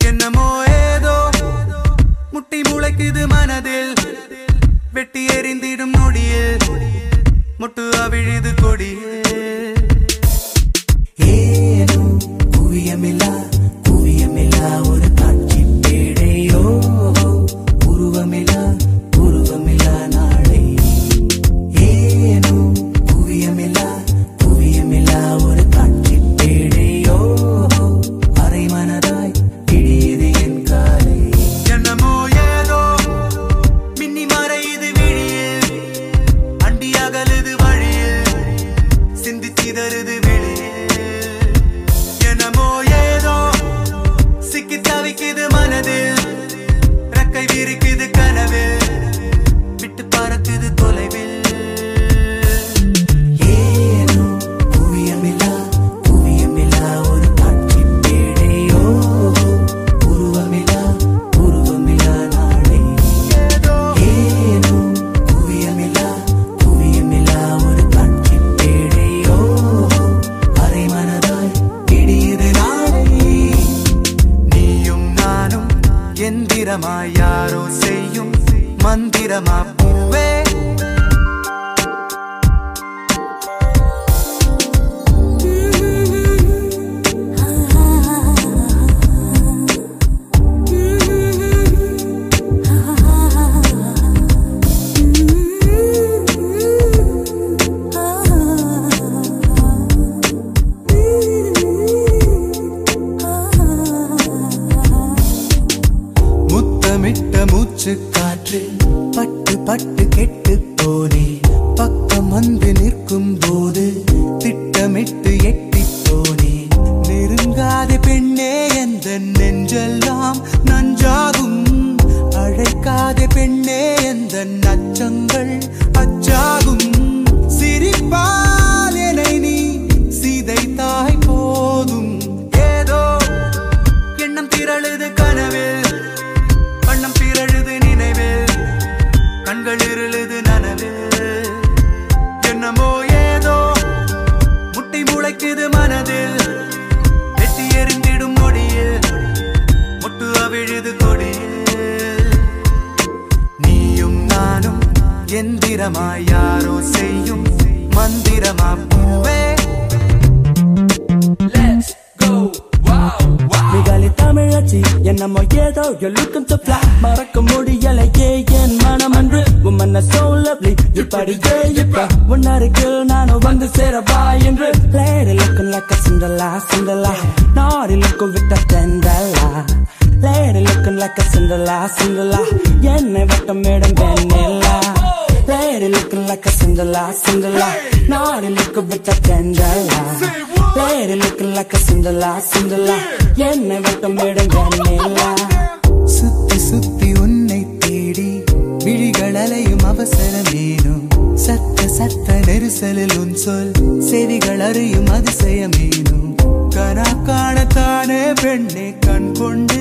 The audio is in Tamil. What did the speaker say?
என்னமோ ஏதோ முட்டி முளைக்குது மனதில் வெட்டி எறிந்திடும் நொடியில் முட்டு அவிழுது கொடியில் ஏனோ குவியமில்லா ஒரு காட்சி பேடையோ உருவமில்லா நாளை ஏனோ குவியமில்லா ஒரு காட்சி பேடையோ அரை மனதாய் இடியது என் காலை என்னமோ ஏதோ மின்னி மறையுது விழியில் அண்டி அகலுது வழியில் சிந்தி சிதறுது வெளியில் என்னமோ ஏதோ சிக்கி தவிக்குது மனதில் ரெக்கை விரிக்குது கனவில் விட்டு பறக்குது தொலைவில் ஏனோ குவியமில்லா ஒரு காட்சி பேடையோ உருவமில்லா நாளை ஏனோ குவியமில்லா ஒரு காட்சி பேடையோ அரை மனதாய் இடியுது நாளை நீயும் நானும் எந்திரமாய் யாரோ செய்யும் மந்திரமா பூவே முத்தமிட்ட மூச்சு காற்று பட்டு கெட்டு போனே பக்கம் வந்து நிற்கும் போது திட்டமிட்டு எட்டி போனே நெருங்காத பெண்ணே எந்த நெஞ்செல்லாம் நஞ்சாகும் அழைக்காத பெண்ணே எந்த நச்சங்கள் அச்சாகும் சிரிப்பால் என்னை நீ சிதைத்தாய் போதும் ஏதோ எண்ணம் திரழுது கனவில் வண்ணம் பிறழுது நினைவில் கண்கள் இருளுது நனவில் என்னமோ ஏதோ முட்டி முளைக்குது மனதில் வெட்டி எறிந்திடும் நொடியில் முட்டு அவிழுது கொடியில் நீயும் நானும் எந்திரமாய் யாரோ செய்யும் மந்திரமா பூவே தமிழச்சி என்னமோ ஏதோ you're looking so fly மறக்க முடியலையே என் மனம் என்று woman are so lovely இப்படியே இப்ப உன்னருகில் நானும் வந்து சேரவா என்று lady looking like a Cinderella naughty looking with a Cinderella lady looking like a Cinderella என்னை வட்டமிடும் வெண்ணிலா lady looking like a Cinderella naughty looking with a Cinderella lady looking like a Cinderella என்னை வட்டமிடும் வெண்ணிலா சுத்தி சுத்தி உன்னை தேடி விழிகள் அலையும் அவசரமேனும் சத்த நெரிசலில் உன் சொல் செவிகள் அறியும் அதிசயமேனும் கனா காணத்தானே பெண்ணே கண் கொண்டு